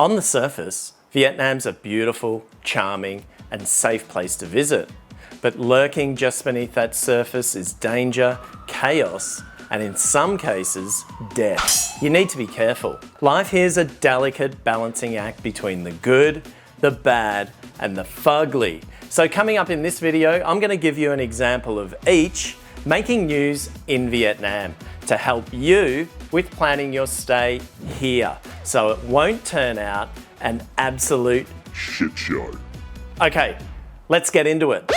On the surface, Vietnam's a beautiful, charming, and safe place to visit. But lurking just beneath that surface is danger, chaos, and in some cases, death. You need to be careful. Life here is a delicate balancing act between the good, the bad, and the fugly. So coming up in this video, I'm going to give you an example of each making news in Vietnam to help you with planning your stay here, so it won't turn out an absolute shit show. Okay, let's get into it.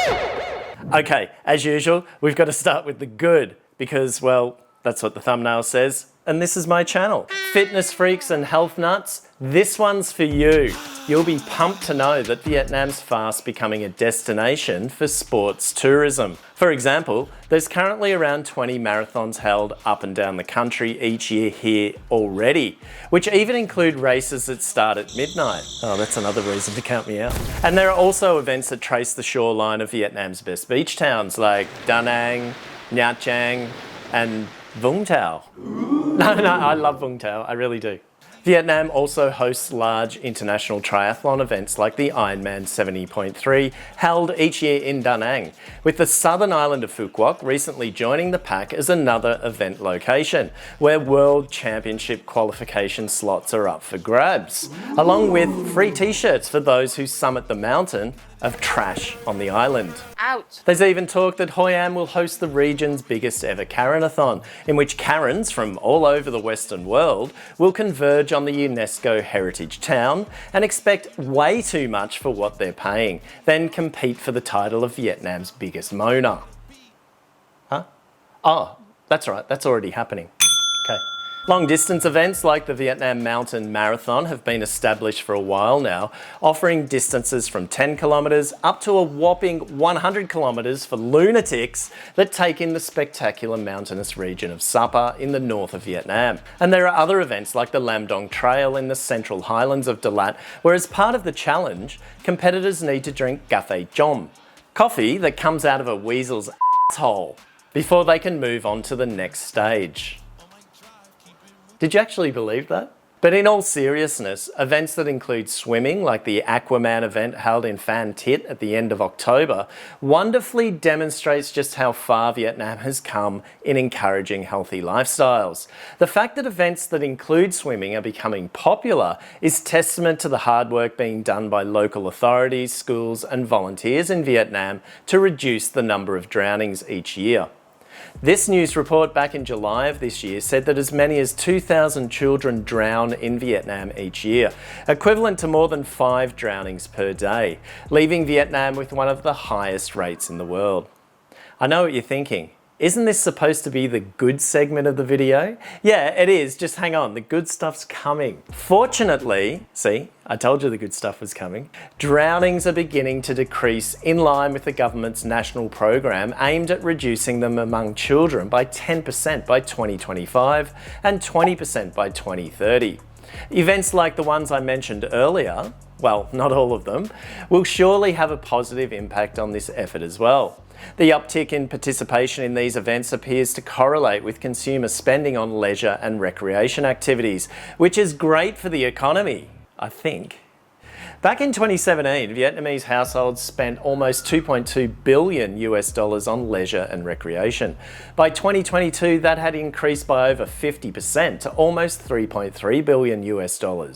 Okay, as usual, we've got to start with the good because, well, that's what the thumbnail says, and this is my channel. Fitness freaks and health nuts, this one's for you. You'll be pumped to know that Vietnam's fast becoming a destination for sports tourism. For example, there's currently around 20 marathons held up and down the country each year here already, which even include races that start at midnight. Oh, that's another reason to count me out. And there are also events that trace the shoreline of Vietnam's best beach towns like Danang, Nha Trang, and Vung Tau. No, I love Vung Tau, I really do. Vietnam also hosts large international triathlon events like the Ironman 70.3 held each year in Da Nang, with the southern island of Phu Quoc recently joining the pack as another event location, where World Championship qualification slots are up for grabs, along with free t-shirts for those who summit the mountain of trash on the island. Ouch. There's even talk that Hoi An will host the region's biggest ever Karanathon, in which Karens from all over the Western world will converge on the UNESCO heritage town and expect way too much for what they're paying, then compete for the title of Vietnam's biggest Mona. Huh? Oh, that's right, that's already happening. Okay. Long distance events like the Vietnam Mountain Marathon have been established for a while now, offering distances from 10 kilometres up to a whopping 100 kilometres for lunatics that take in the spectacular mountainous region of Sapa in the north of Vietnam. And there are other events like the Lam Dong Trail in the central highlands of Dalat, where as part of the challenge, competitors need to drink café chom, coffee that comes out of a weasel's asshole, before they can move on to the next stage. Did you actually believe that? But in all seriousness, events that include swimming, like the Aquaman event held in Phan Thit at the end of October, wonderfully demonstrates just how far Vietnam has come in encouraging healthy lifestyles. The fact that events that include swimming are becoming popular is testament to the hard work being done by local authorities, schools, and volunteers in Vietnam to reduce the number of drownings each year. This news report back in July of this year said that as many as 2,000 children drown in Vietnam each year, equivalent to more than 5 drownings per day, leaving Vietnam with one of the highest rates in the world. I know what you're thinking. Isn't this supposed to be the good segment of the video? Yeah, it is. Just hang on. The good stuff's coming. Fortunately, see, I told you the good stuff was coming. Drownings are beginning to decrease in line with the government's national program aimed at reducing them among children by 10% by 2025 and 20% by 2030. Events like the ones I mentioned earlier, well, not all of them, will surely have a positive impact on this effort as well. The uptick in participation in these events appears to correlate with consumer spending on leisure and recreation activities, which is great for the economy, I think. Back in 2017, Vietnamese households spent almost $2.2 billion on leisure and recreation. By 2022, that had increased by over 50% to almost $3.3 billion.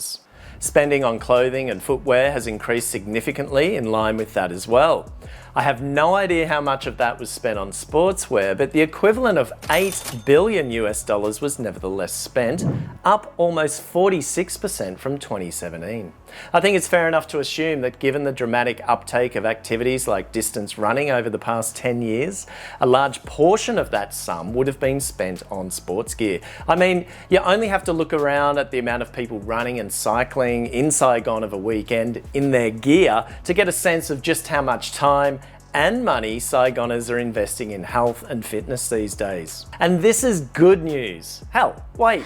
Spending on clothing and footwear has increased significantly in line with that as well. I have no idea how much of that was spent on sportswear, but the equivalent of $8 billion was nevertheless spent, up almost 46% from 2017. I think it's fair enough to assume that given the dramatic uptake of activities like distance running over the past 10 years, a large portion of that sum would have been spent on sports gear. I mean, you only have to look around at the amount of people running and cycling in Saigon of a weekend in their gear to get a sense of just how much time and money Saigoners are investing in health and fitness these days. And this is good news. Hell, wait.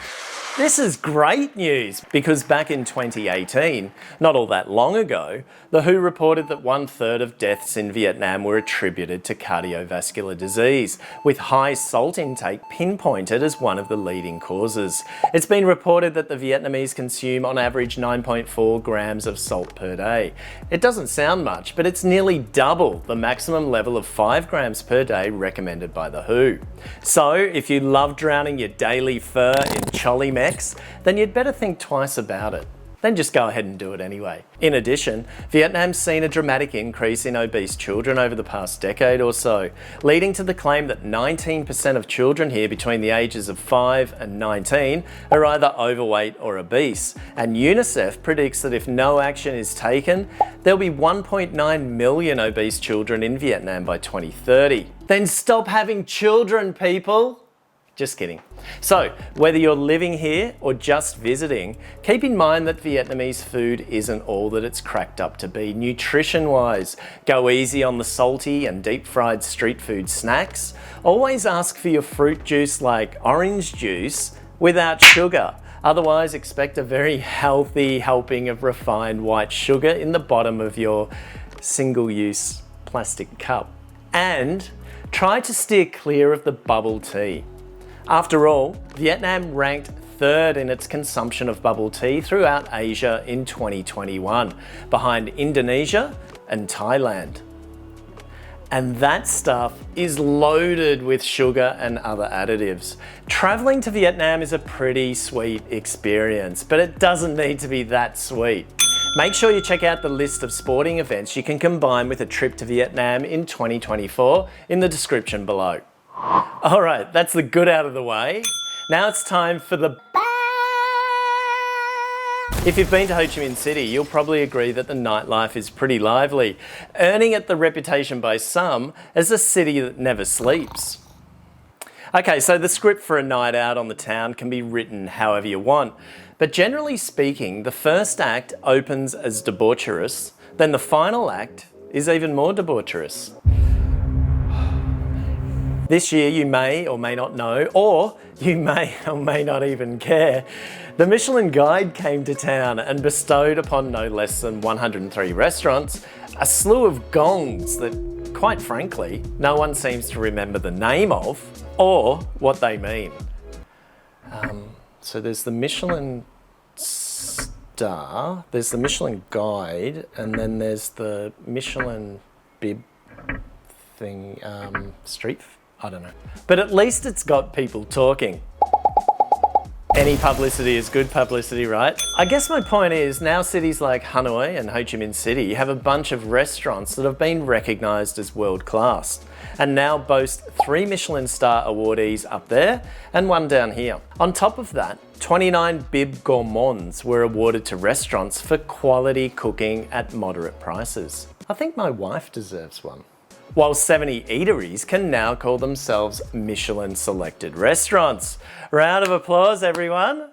This is great news because back in 2018, not all that long ago, the WHO reported that 1/3 of deaths in Vietnam were attributed to cardiovascular disease, with high salt intake pinpointed as one of the leading causes. It's been reported that the Vietnamese consume on average 9.4 grams of salt per day. It doesn't sound much, but it's nearly double the maximum level of 5 grams per day recommended by the WHO. So if you love drowning your daily fur in Cholly Mex, then you'd better think twice about it. Then just go ahead and do it anyway. In addition, Vietnam's seen a dramatic increase in obese children over the past decade or so, leading to the claim that 19% of children here between the ages of 5 and 19 are either overweight or obese. And UNICEF predicts that if no action is taken, there'll be 1.9 million obese children in Vietnam by 2030. Then stop having children, people! Just kidding. So, whether you're living here or just visiting, keep in mind that Vietnamese food isn't all that it's cracked up to be nutrition-wise. Go easy on the salty and deep-fried street food snacks. Always ask for your fruit juice like orange juice without sugar. Otherwise, expect a very healthy helping of refined white sugar in the bottom of your single-use plastic cup. And try to steer clear of the bubble tea. After all, Vietnam ranked 3rd in its consumption of bubble tea throughout Asia in 2021, behind Indonesia and Thailand. And that stuff is loaded with sugar and other additives. Traveling to Vietnam is a pretty sweet experience, but it doesn't need to be that sweet. Make sure you check out the list of sporting events you can combine with a trip to Vietnam in 2024 in the description below. All right, that's the good out of the way. Now it's time for the bad. If you've been to Ho Chi Minh City, you'll probably agree that the nightlife is pretty lively, earning it the reputation by some as a city that never sleeps. Okay, so the script for a night out on the town can be written however you want, but generally speaking, the first act opens as debaucherous, then the final act is even more debaucherous. This year, you may or may not know, or you may or may not even care, the Michelin Guide came to town and bestowed upon no less than 103 restaurants a slew of gongs that, quite frankly, no one seems to remember the name of or what they mean. So there's the Michelin Star, there's the Michelin Guide, and then there's the Michelin bib thing, street. I don't know. But at least it's got people talking. Any publicity is good publicity, right? I guess my point is now cities like Hanoi and Ho Chi Minh City have a bunch of restaurants that have been recognised as world class and now boast 3 Michelin star awardees up there and 1 down here. On top of that, 29 bib gourmands were awarded to restaurants for quality cooking at moderate prices. I think my wife deserves one. While 70 eateries can now call themselves Michelin selected restaurants. Round of applause, everyone.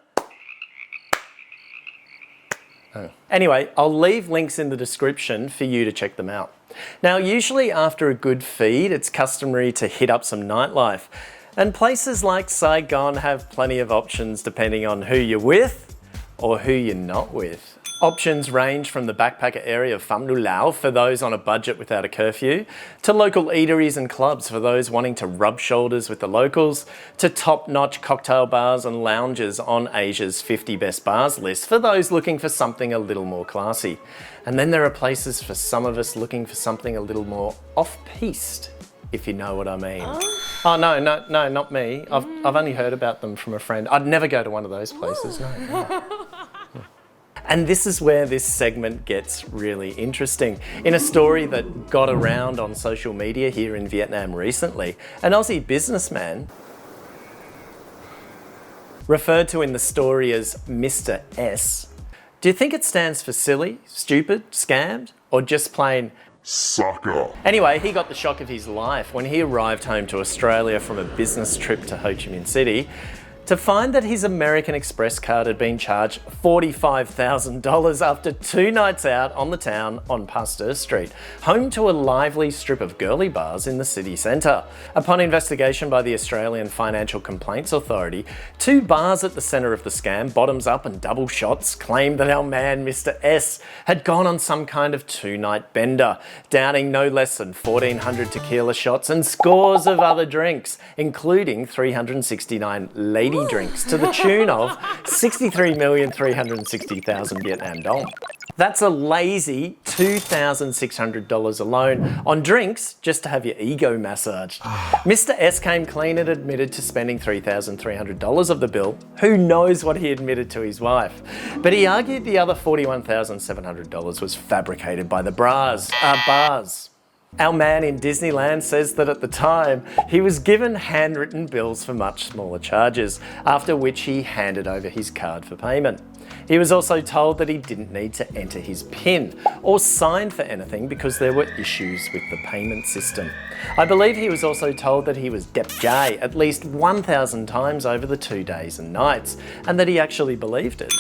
Anyway, I'll leave links in the description for you to check them out. Now, usually after a good feed, it's customary to hit up some nightlife. And places like Saigon have plenty of options depending on who you're with or who you're not with. Options range from the backpacker area of Pham Nu Lao for those on a budget without a curfew, to local eateries and clubs for those wanting to rub shoulders with the locals, to top-notch cocktail bars and lounges on Asia's 50 best bars list for those looking for something a little more classy. And then there are places for some of us looking for something a little more off-piste, if you know what I mean. Oh, no, not me. I've only heard about them from a friend. I'd never go to one of those places, no. And this is where this segment gets really interesting. In a story that got around on social media here in Vietnam recently, an Aussie businessman, referred to in the story as Mr. S. Do you think it stands for silly, stupid, scammed, or just plain sucker? Anyway, he got the shock of his life when he arrived home to Australia from a business trip to Ho Chi Minh City to find that his American Express card had been charged $45,000 after 2 nights out on the town on Pasteur Street, home to a lively strip of girly bars in the city centre. Upon investigation by the Australian Financial Complaints Authority, 2 bars at the centre of the scam, Bottoms Up and Double Shots, claimed that our man Mr. S had gone on some kind of 2-night bender, downing no less than 1,400 tequila shots and scores of other drinks, including 369 lady drinks to the tune of 63,360,000 Vietnam dong. That's a lazy $2,600 alone on drinks just to have your ego massaged. Mr. S came clean and admitted to spending $3,300 of the bill. Who knows what he admitted to his wife? But he argued the other $41,700 was fabricated by the bars. Our man in Disneyland says that at the time, he was given handwritten bills for much smaller charges, after which he handed over his card for payment. He was also told that he didn't need to enter his PIN or sign for anything because there were issues with the payment system. I believe he was also told that he was Dep Jay at least 1,000 times over the 2 days and nights, and that he actually believed it.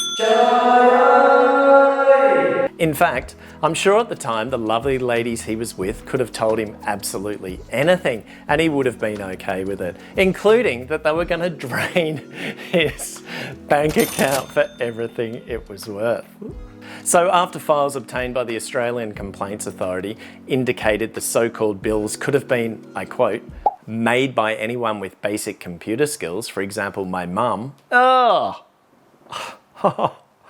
In fact, I'm sure at the time the lovely ladies he was with could have told him absolutely anything and he would have been okay with it, including that they were going to drain his bank account for everything it was worth. So after files obtained by the Australian Complaints Authority indicated the so-called bills could have been, I quote, made by anyone with basic computer skills, for example my mum,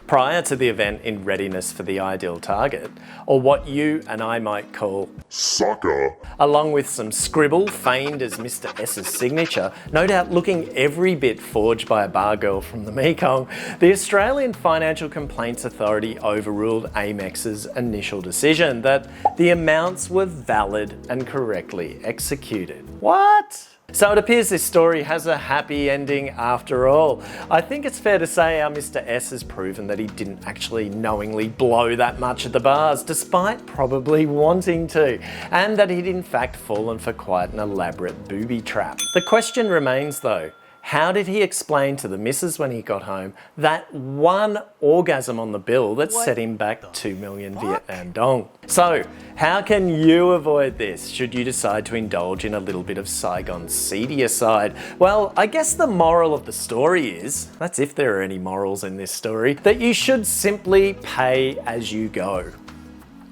prior to the event in readiness for the ideal target, or what you and I might call sucker, along with some scribble feigned as Mr. S's signature, no doubt looking every bit forged by a bar girl from the Mekong, the Australian Financial Complaints Authority overruled Amex's initial decision that the amounts were valid and correctly executed. What? So it appears this story has a happy ending after all. I think it's fair to say our Mr. S has proven that he didn't actually knowingly blow that much at the bars, despite probably wanting to, and that he'd in fact fallen for quite an elaborate booby trap. The question remains though, how did he explain to the missus when he got home that one orgasm on the bill that set him back 2 million Vietnam dong? So, how can you avoid this should you decide to indulge in a little bit of Saigon's seedier side? Well, I guess the moral of the story is, that's if there are any morals in this story, that you should simply pay as you go.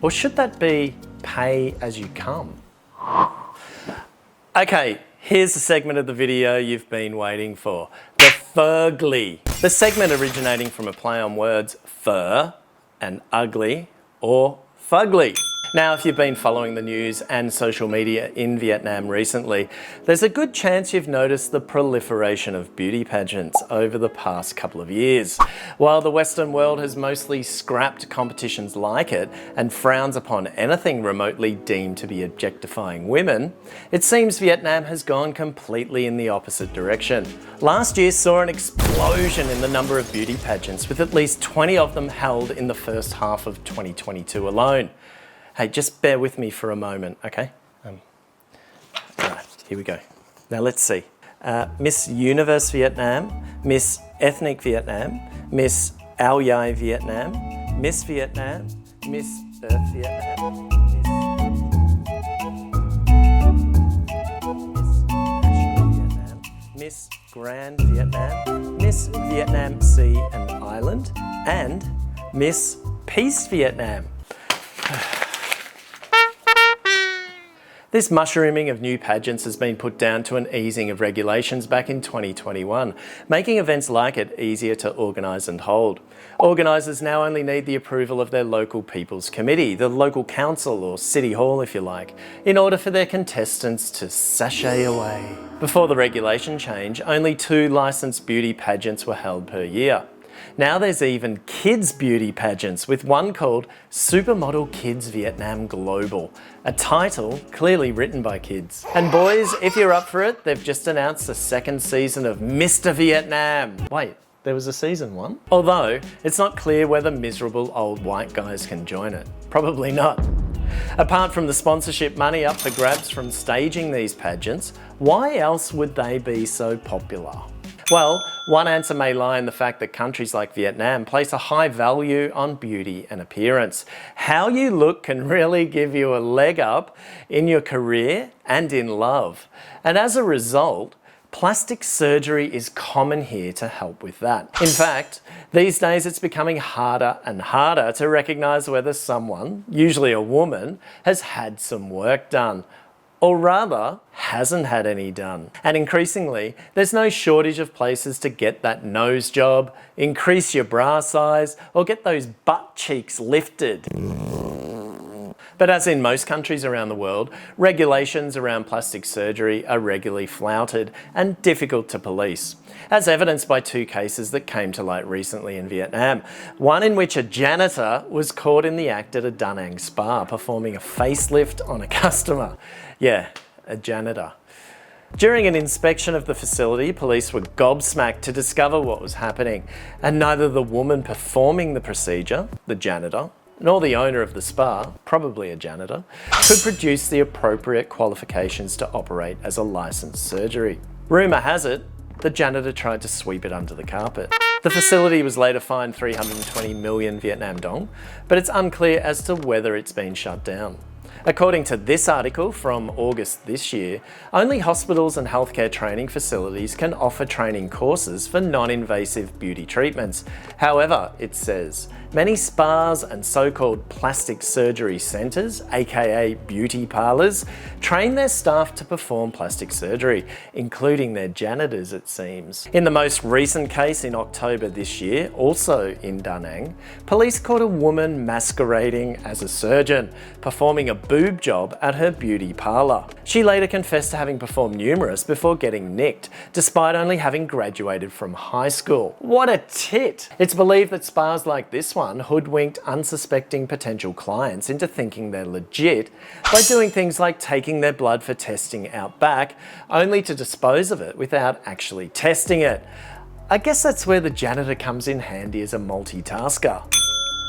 Or should that be pay as you come? Okay. Here's the segment of the video you've been waiting for, the Furgly. The segment originating from a play on words fur and ugly or fugly. Now, if you've been following the news and social media in Vietnam recently, there's a good chance you've noticed the proliferation of beauty pageants over the past couple of years. While the Western world has mostly scrapped competitions like it and frowns upon anything remotely deemed to be objectifying women, it seems Vietnam has gone completely in the opposite direction. Last year saw an explosion in the number of beauty pageants, with at least 20 of them held in the first half of 2022 alone. Hey, just bear with me for a moment, okay? Alright, here we go. Now let's see. Miss Universe Vietnam, Miss Ethnic Vietnam, Miss Ao Dai Vietnam, Miss Vietnam, Miss Earth Vietnam, Miss Grand Vietnam, Miss Vietnam Sea and Island, and Miss Peace Vietnam. This mushrooming of new pageants has been put down to an easing of regulations back in 2021, making events like it easier to organise and hold. Organisers now only need the approval of their local People's Committee, the local council or city hall if you like, in order for their contestants to sashay away. Before the regulation change, only 2 licensed beauty pageants were held per year. Now there's even kids beauty pageants, with one called Supermodel Kids Vietnam Global, a title clearly written by kids. And boys, if you're up for it, they've just announced the 2nd season of Mr. Vietnam. Wait, there was a season 1? Although, it's not clear whether miserable old white guys can join it. Probably not. Apart from the sponsorship money up for grabs from staging these pageants, why else would they be so popular? Well, one answer may lie in the fact that countries like Vietnam place a high value on beauty and appearance. How you look can really give you a leg up in your career and in love. And as a result, plastic surgery is common here to help with that. In fact, these days it's becoming harder and harder to recognise whether someone, usually a woman, has had some work done, or rather, hasn't had any done. And increasingly, there's no shortage of places to get that nose job, increase your bra size, or get those butt cheeks lifted. But as in most countries around the world, regulations around plastic surgery are regularly flouted and difficult to police, as evidenced by two cases that came to light recently in Vietnam. One in which a janitor was caught in the act at a Danang spa performing a facelift on a customer. Yeah, a janitor. During an inspection of the facility, police were gobsmacked to discover what was happening, and neither the woman performing the procedure, the janitor, nor the owner of the spa, probably a janitor, could produce the appropriate qualifications to operate as a licensed surgery. Rumour has it, the janitor tried to sweep it under the carpet. The facility was later fined 320 million Vietnam dong, but it's unclear as to whether it's been shut down. According to this article from August this year, only hospitals and healthcare training facilities can offer training courses for non-invasive beauty treatments. However, it says, many spas and so-called plastic surgery centres, aka beauty parlours, train their staff to perform plastic surgery, including their janitors, it seems. In the most recent case in October this year, also in Da Nang, police caught a woman masquerading as a surgeon, performing a boob job at her beauty parlour. She later confessed to having performed numerous before getting nicked, despite only having graduated from high school. What a tit! It's believed that spas like this one hoodwinked unsuspecting potential clients into thinking they're legit by doing things like taking their blood for testing out back, only to dispose of it without actually testing it. I guess that's where the janitor comes in handy as a multitasker.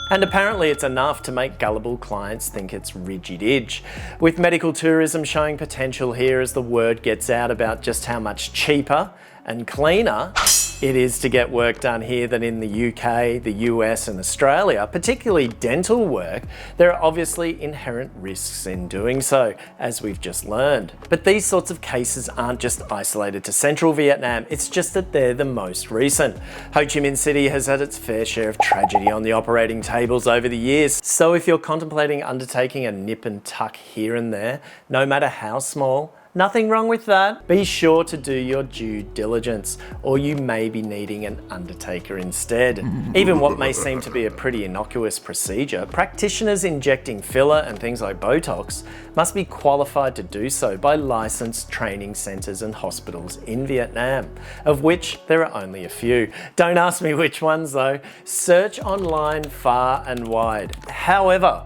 And apparently it's enough to make gullible clients think it's rigid-edge, with medical tourism showing potential here as the word gets out about just how much cheaper and cleaner it is to get work done here than in the UK, the US and Australia. Particularly dental work, there are obviously inherent risks in doing so, as we've just learned. But these sorts of cases aren't just isolated to central Vietnam, it's just that they're the most recent. Ho Chi Minh City has had its fair share of tragedy on the operating tables over the years. So if you're contemplating undertaking a nip and tuck here and there, no matter how small, nothing wrong with that. Be sure to do your due diligence, or you may be needing an undertaker instead. Even what may seem to be a pretty innocuous procedure, practitioners injecting filler and things like Botox must be qualified to do so by licensed training centres and hospitals in Vietnam, of which there are only a few. Don't ask me which ones though. Search online far and wide. However,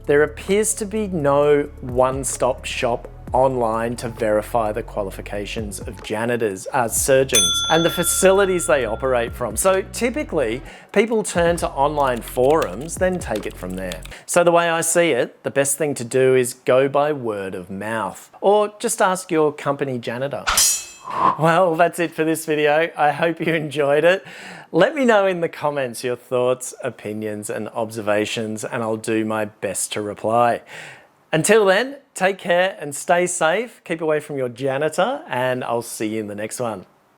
there appears to be no one-stop shop online to verify the qualifications of janitors as surgeons and the facilities they operate from. So typically, people turn to online forums, then take it from there. So the way I see it, the best thing to do is go by word of mouth, or just ask your company janitor. Well, that's it for this video. I hope you enjoyed it. Let me know in the comments your thoughts, opinions, and observations, and I'll do my best to reply. Until then, take care and stay safe. Keep away from your janitor, and I'll see you in the next one.